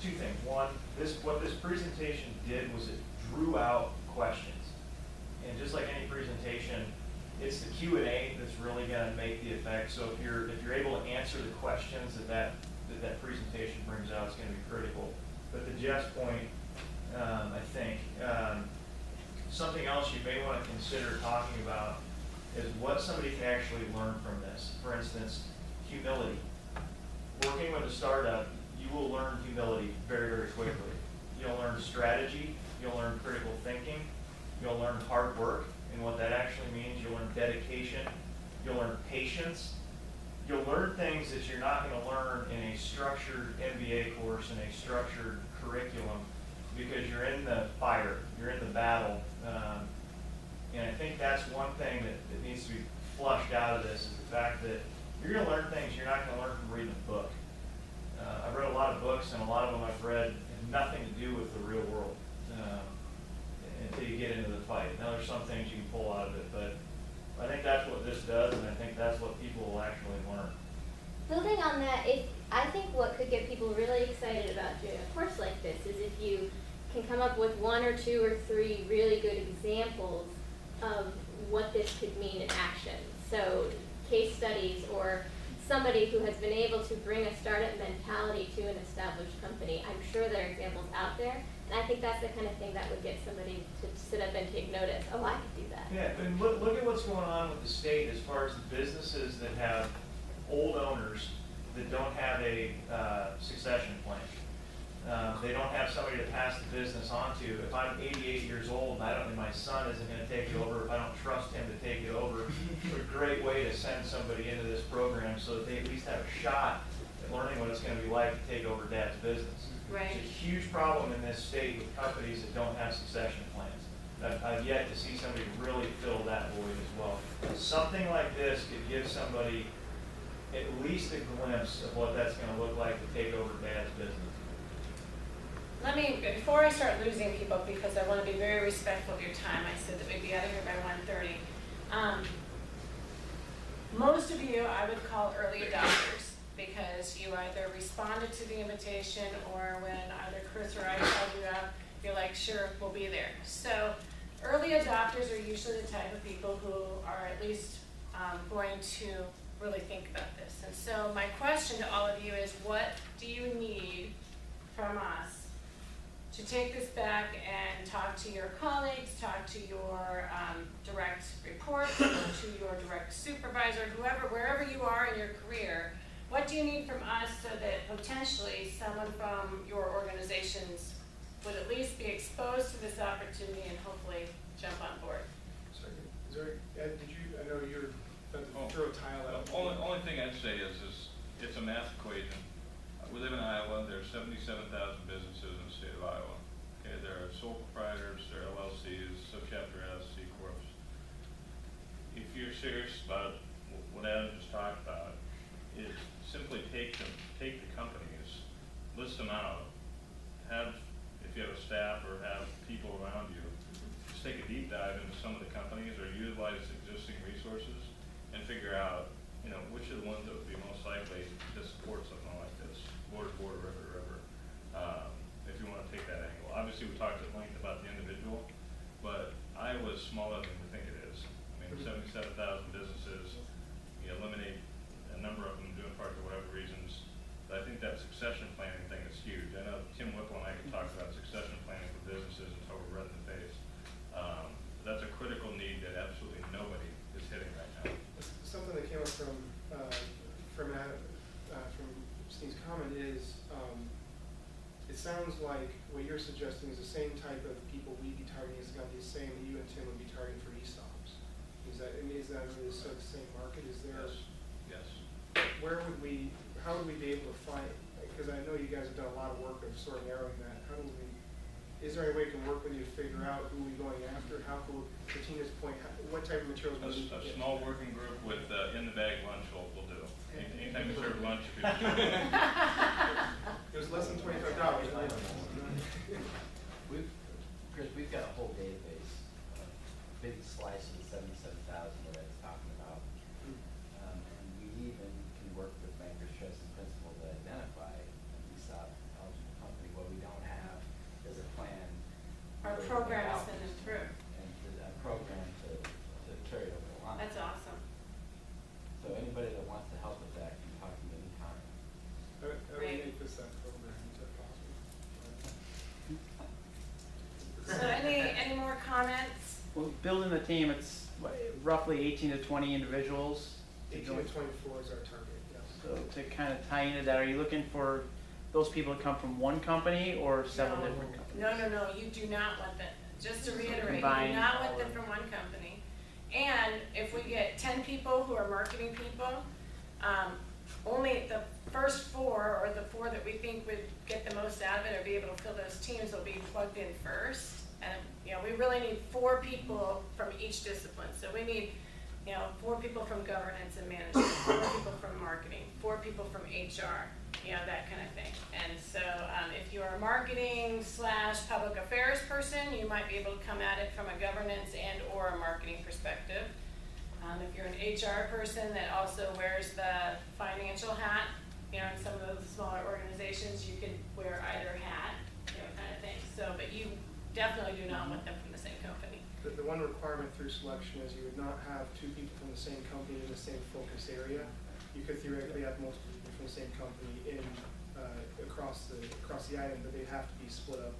two things. One, what this presentation did was it drew out questions. And just like any presentation, it's the Q&A that's really going to make the effect. So if you're able to answer the questions that presentation brings out, it's going to be critical. But to Jeff's point, I think something else you may want to consider talking about is what somebody can actually learn from this. For instance, humility. Working with a startup, you will learn humility very, very quickly. You'll learn strategy, you'll learn critical thinking, you'll learn hard work and what that actually means, you'll learn dedication, you'll learn patience. You'll learn things that you're not going to learn in a structured MBA course, in a structured curriculum, because you're in the fire, you're in the battle. And I think that's one thing that needs to be flushed out of this, is the fact that you're going to learn things you're not going to learn from reading a book. I've read a lot of books, and a lot of them I've read have nothing to do with the real world until you get into the fight. Now, there's some things you can pull out of it, but I think that's what this does, and I think that's what people will actually learn. Building on that, I think what could get people really excited about doing a course like this is if you can come up with 1 or 2 or 3 really good examples of what this could mean in action. So case studies, or somebody who has been able to bring a startup mentality to an established company. I'm sure there are examples out there, and I think that's the kind of thing that would get somebody to sit up and take notice. Oh, I could do that. Yeah, and look at what's going on with the state as far as the businesses that have old owners that don't have a succession plan. They don't have somebody to pass the business on to. If I'm 88 years old and I don't think my son isn't going to take it over, if I don't trust him to take it over, it's a great way to send somebody into this program so that they at least have a shot at learning what it's going to be like to take over dad's business. Right. It's a huge problem in this state with companies that don't have succession plans. I've yet to see somebody really fill that void as well. Something like this could give somebody at least a glimpse of what that's going to look like to take over dad's business. Before I start losing people, because I want to be very respectful of your time, I said that we'd be out of here by 1:30. Most of you I would call early adopters, because you either responded to the invitation, or when either Chris or I called you out, you're like, sure, we'll be there. So early adopters are usually the type of people who are at least going to really think about this. And so my question to all of you is, what do you need from us to take this back and talk to your colleagues, talk to your direct reports, or to your direct supervisor, whoever, wherever you are in your career? What do you need from us so that potentially someone from your organizations would at least be exposed to this opportunity and hopefully jump on board? Sorry, is there, Ed, I know you're about to throw a tile out. The only thing I'd say is it's a math equation. We live in Iowa. There are 77,000 businesses in the state of Iowa. Okay, there are sole proprietors, there are LLCs, subchapter S, C corps. If you're serious about what Adam just talked about, is simply take the companies, list them out, if you have a staff or have people around you, just take a deep dive into some of the companies or utilize existing resources and figure out, which are the ones that would be most likely to support something like this, border to border, river to river, if you want to take that angle. Obviously, we talked at length about the individual, but Iowa is smaller than we think it is. I mean, 77,000 businesses, you eliminate a number of them doing part for whatever reasons. But I think that succession planning thing is huge. I know Tim Whipple and I could talk about succession planning for businesses until we're red in the face. That's a critical need that absolutely nobody is hitting right now. Something that came up from Steve's comment is, it sounds like what you're suggesting is the same type of people we'd be targeting is going to be the same that you and Tim would be targeting for e-stops. Is that really sort of the same market? Is there? Yes. How would we be able to find, because I know you guys have done a lot of work of sort of narrowing that. Is there any way we can work with you to figure out who we're going after? How could, to Tina's point, what type of materials A we need? small working group with in-the-bag lunch will do. Anytime you serve lunch, if It was less than $25. Chris, we've got a whole database, a big slice of the 77,000 that I was talking about. And we even can work with bankers, trusts, and principals to identify an ESOP eligible company. Well, building the team, it's what, roughly 18 to 20 individuals. to 18 join. to 24 is our target, yes. So to kind of tie into that, are you looking for those people to come from one company or several No. different companies? No, you do not want them, just to reiterate, you do Combine not all want them of- from one company. And if we get 10 people who are marketing people, only the first 4 or the 4 that we think would get the most out of it or be able to fill those teams will be plugged in first. And, we really need 4 people from each discipline. So we need, 4 people from governance and management, 4 people from marketing, 4 people from HR, that kind of thing. And so if you're a marketing / public affairs person, you might be able to come at it from a governance and or a marketing perspective. If you're an HR person that also wears the financial hat, in some of those smaller organizations, you could wear either hat, kind of thing. So, but you definitely do not want them from the same company. The one requirement through selection is you would not have 2 people from the same company in the same focus area. You could theoretically have multiple people from the same company in, across the item, but they'd have to be split up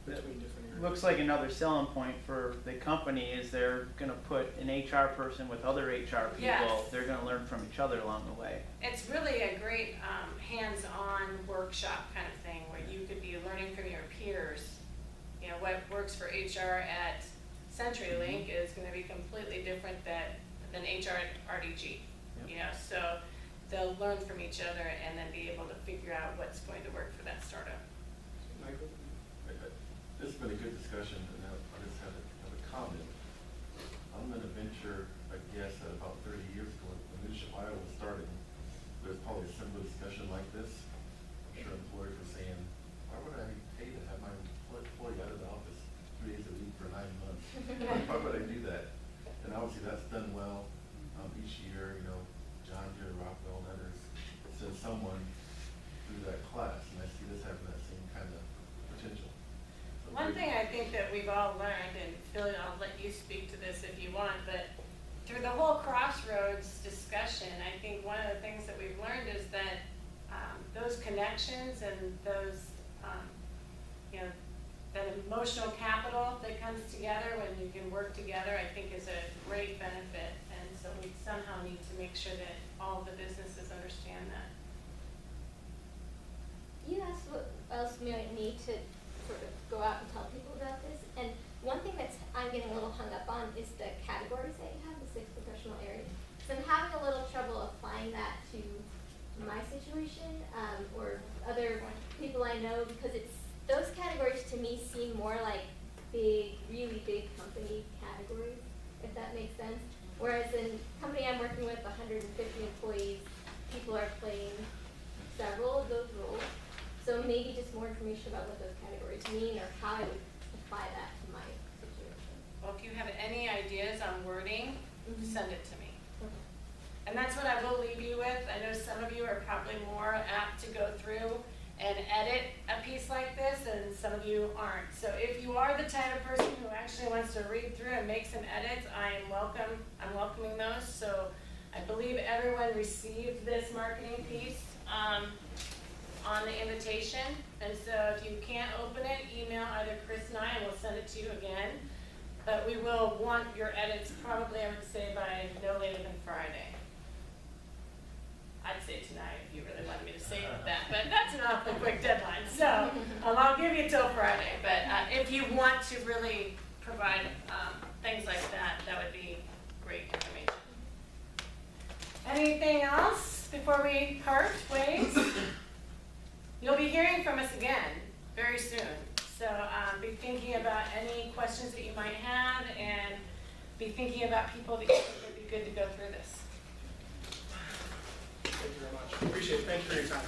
between different areas. Looks like another selling point for the company is they're gonna put an HR person with other HR people. Yes. They're gonna learn from each other along the way. It's really a great hands-on workshop kind of thing where you could be learning from your peers. What works for HR at CenturyLink is going to be completely different than HR at RDG. So they'll learn from each other and then be able to figure out what's going to work for that startup. Michael? This has been a good discussion, and I just have a comment. I'm going to venture a guess at about 30 years ago, when Leadership Iowa was starting, there was probably a similar discussion like this. I'm sure employers were saying, why would I pay to have my employee out of the office 3 days a week for 9 months? Why would I do that? And obviously that's done well each year. John Deere, Rockwell, and others send someone through that class, and I see this having that same kind of potential. So One thing I think that we've all learned, and Phil, I'll let you speak to this if you want, but through the whole Crossroads discussion, I think one of the things that we've learned is that those connections and those, that emotional capital that comes together when you can work together, I think is a great benefit. And so we somehow need to make sure that all the businesses understand that. You asked what else we might need to sort of go out and tell people about this. And one thing I'm getting a little hung up on is the categories that you have, the 6 professional areas. So I'm having a little trouble applying that to my situation or other people I know, because those categories to me seem more like big, really big company categories, if that makes sense. Whereas in the company I'm working with, 150 employees, people are playing several of those roles. So maybe just more information about what those categories mean or how I would apply that to my situation. Well, if you have any ideas on wording, send it to me. Okay. And that's what I will leave you with. I know some of you are probably more apt to go through and edit a piece like this, and some of you aren't. So if you are the type of person who actually wants to read through and make some edits, I'm welcoming those. So I believe everyone received this marketing piece on the invitation. And so if you can't open it, email either Chris and I, and we'll send it to you again. But we will want your edits probably, I would say, by no later than Friday. I'd say tonight if you really wanted me to say that, but that's an awfully quick deadline. So I'll give you till Friday. But if you want to really provide things like that, that would be great information. Anything else before we part ways? You'll be hearing from us again very soon. So be thinking about any questions that you might have, and be thinking about people that you think would be good to go through this. Thank you very much. Appreciate it. Thank you for your time.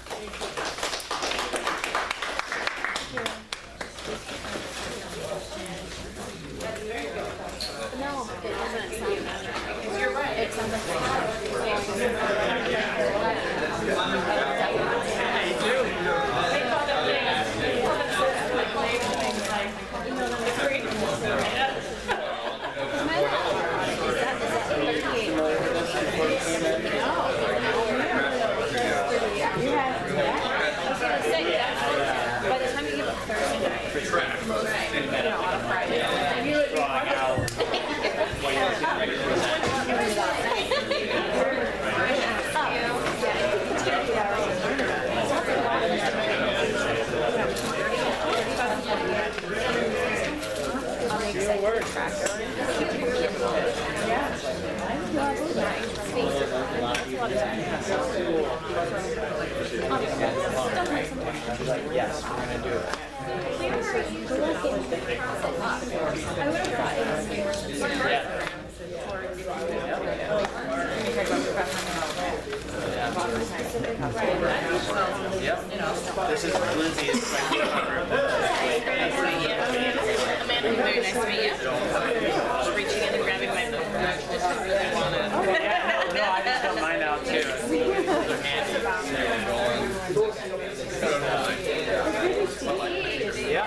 That's very good. No, it doesn't sound that. Because you're right. It sounds like They call them like label things like, it's very By the time you give a Thursday night, most, on a Friday, and you would be part of it. And she's like, yes, we're gonna do it. Yep. This is Lindsay. It's my Amanda, very nice to meet you. Just reaching in and grabbing my book. I just really want to. No, I just got mine out too. They're handy. Yeah.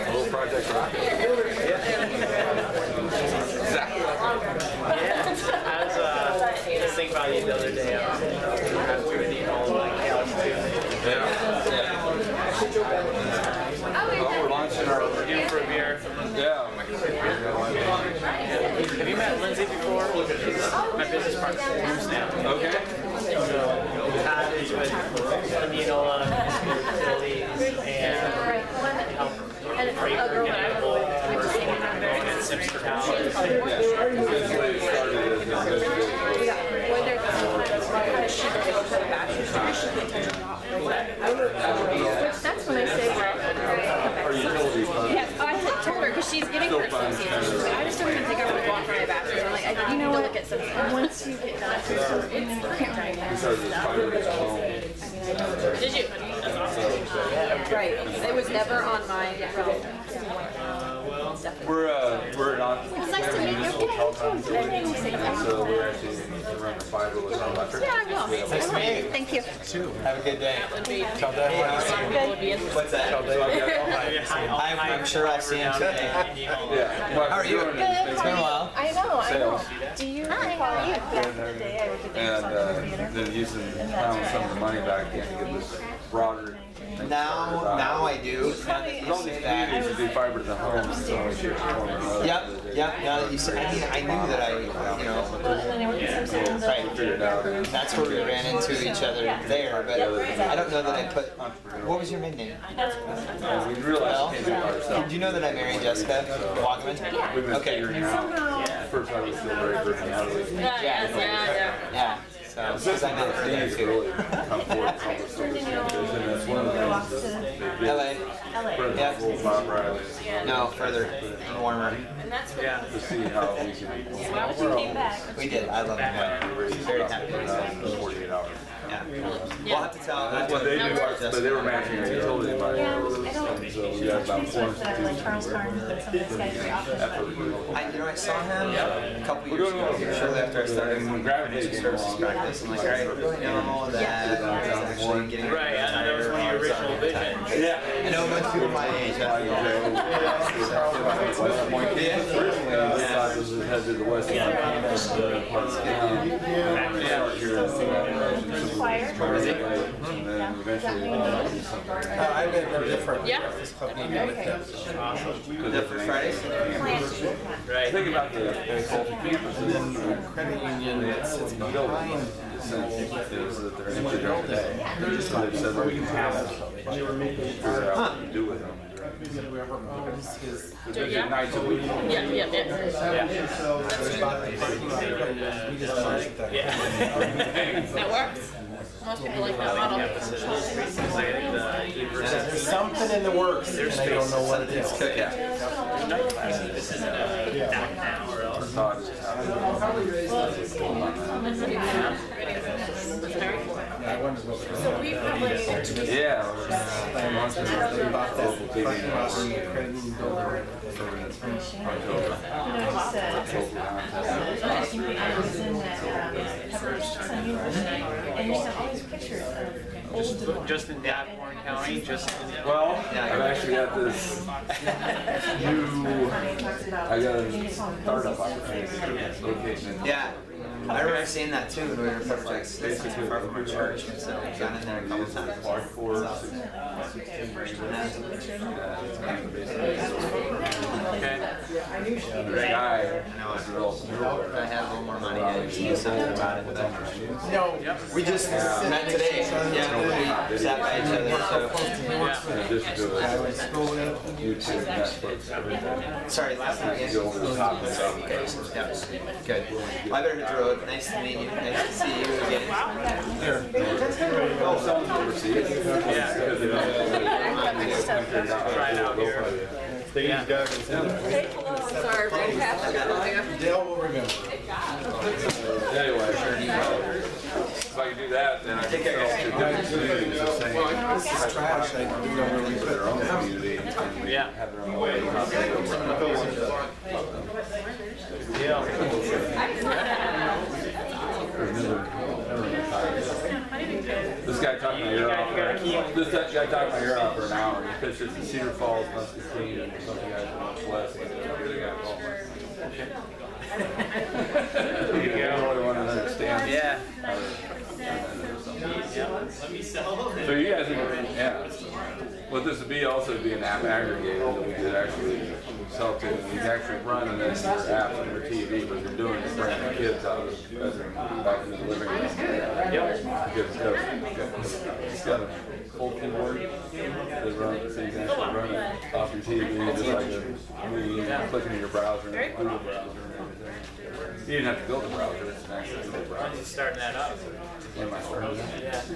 Little Project Rocket. Yeah. I was thinking about you the other day. I was reading all of my cows too. Yeah. Well, we're launching our. We're due for a beer. Yeah. Have you met Lindsay before? My business partner moves now. Okay. So Todd is with Indianola facilities and help freight work and animal and Sims for cows. That's when I say yeah, I told her because she's getting her association. I just don't even think I would walk around my bathroom. I'm like, you know what? Once you get done, did you? That's awesome. Right. It was never on my We're not. It's nice to meet you. So we're actually running fiberless and electric. Yeah, I will. Nice to meet you. Thank you. Have a good day. What's that? I'm sure I'll see him today. Yeah. How are you? Good. It's been a while. I know. Sales. Do you? Hi. How are you? And then using some of the money back in to get this broader. Now I do. There's all these communities that do fiber to the home, so it's your Yep. Now that you said, I knew that right. figured it out. That's where we ran into each other there, but I don't know that I put. What was your maiden name? We realized we can't do it by ourselves. Did you know that I married Jessica Wagaman? We've been Okay. figuring out. First I was still very personality. Yeah. So, because I met her there These too. really come forward from the service and that's one of the things that they did. LA. Yeah. Bob Riley. No, further and warmer. Yeah. To see how we can. We did. I love it. Very happy. 48 hours. Yeah. We'll have to tell. That's what they do, but they were matching our utility money. And so we got about 4 institutions. I saw him a couple years ago, shortly after I started financial services practice. I'm like, all right, I really know that actually getting Right, that was one of your original visions. Yeah. I know most people my age. Originally, this side was headed to the west. And then eventually do something. I've been different. Yeah. Different Fridays? Right. Think about the campus in the credit union that's behind the sense is that they're empty during the day. They're just like said that we can have figure out what to do with them. There's nights a week. Yeah. That works. Most people like that model. There's something in the works, and I don't know what it is. This isn't a downtown or else. So we probably need to Yeah. Just in Davenport County, Well, I've actually got this new, I got a startup opportunity location in. Yeah. I remember seeing that too when we were in Projects. It's not too far from our church, and so I've gone in there a couple times. The guy, I have a little more money to do something about it, but no, we just met today. Yeah, sat by each other, so. In addition to YouTube, Netflix, everything. Sorry, last time again. Go over the top of it. Good. Well, I better hit the road. Nice to meet you. Nice to see you again. Well, someone's overseas. Yeah. Try it out here. Yeah. Sorry, we're Dale will remember. Anyway, if I can do that, then I can sell to different communities the same. This is trash. I do know where we For their own community and we Yeah. have their own way of This guy talked my ear off. This guy talked my ear off for an hour. He pitched it to Cedar Falls, Muscatine, and something guys in West. He got called. You don't really want to understand. Yeah. So you guys are, yeah. What this would be also be an app aggregator that we could actually sell to. And you can actually run and then your apps on your TV. What you're doing is bringing the kids out of the bedroom back into the living room. Because it's got a full keyboard. They run, so you can actually run it off your TV just like clicking in your browser and Google browser and everything. You didn't have to build a browser, it's an actual Google browser. Just starting that up. When am I starting that? Yeah.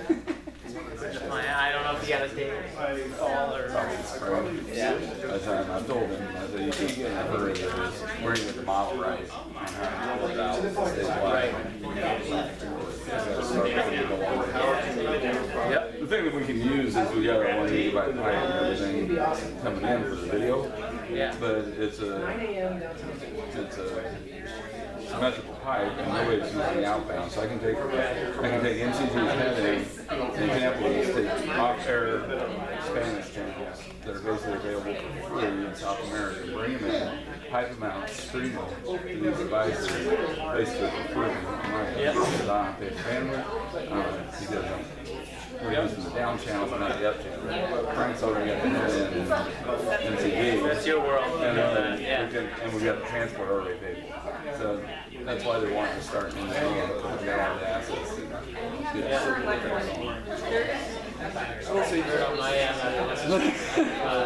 I don't know if you got a date fall or. Probably spring. Yeah. That's how I told him, I said, you can't get in a hurry with this, we're gonna get the model right. And how to roll it out, statewide. Yep. The thing that we can use is we got our 1 gigabyte pipe and everything coming in for the video. Yeah. But it's a symmetrical pipe and nobody's using outbound. So I can take MCG's heading, an example is take off-air Spanish channels that are basically available for free in South America, bring them in, pipe them out, stream them to these devices, basically for free. Because I don't pay for bandwidth, because we're using the down channels and not the up channels. Frank's already got the head in MCG. That's your world. And Yeah. we got the transport already paid for. So that's why they want to start in the hand, because they have the assets. We'll see here on my end.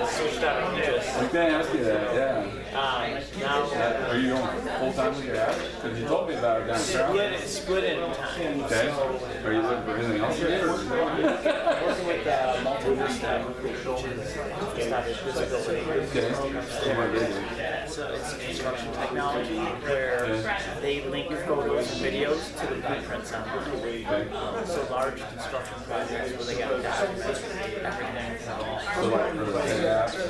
Switched out of interest. I was going to ask you that, yeah. Now, Are you going full time with your app? Because you told me about it down split in time. Okay. Are you looking for anything else to do? Working with Multivista, which is established visibility. Okay. So what do they do? So it's construction technology where they link photos and videos to the blueprints online. So large construction projects where they got everything. So like for the apps and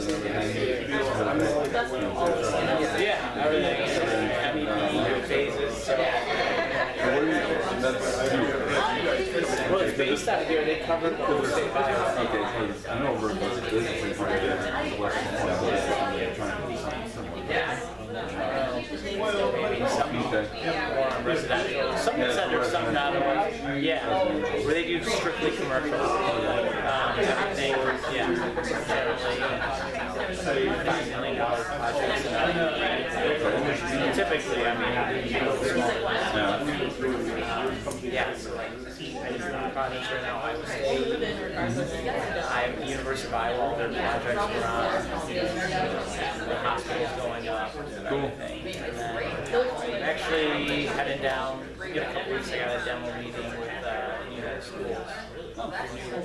everything? Yeah, everything. MEP phases. So. Well, it's based out of here. They covered the whole state by. Okay, because I know we're businesses right there in Western Florida, they're trying to do something similar. Maybe something more residential. Something centered, something out of yeah, where they do strictly commercial. Everything, yeah, generally $5 million projects. Typically, I mean, yeah, so like, I just run projects right now. I would say I have the University of Iowa, all their projects are on, the hospitals going up, everything. And then I'm actually heading down, a couple weeks, I got a demo meeting with United Schools.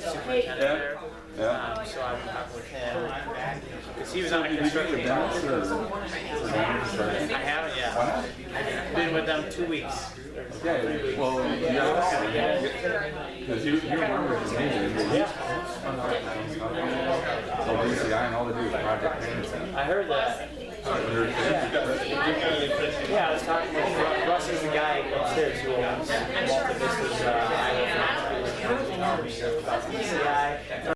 Superintendent there. So I was talking with him, because he was on a construction project. I haven't yet. I've been with them 2 weeks. Okay, well, yeah, because you remember the meeting. Yeah. LBCI and all they do is project management. I heard that. Yeah, I was talking with Russ is the guy upstairs who owns Multivista's Iowa.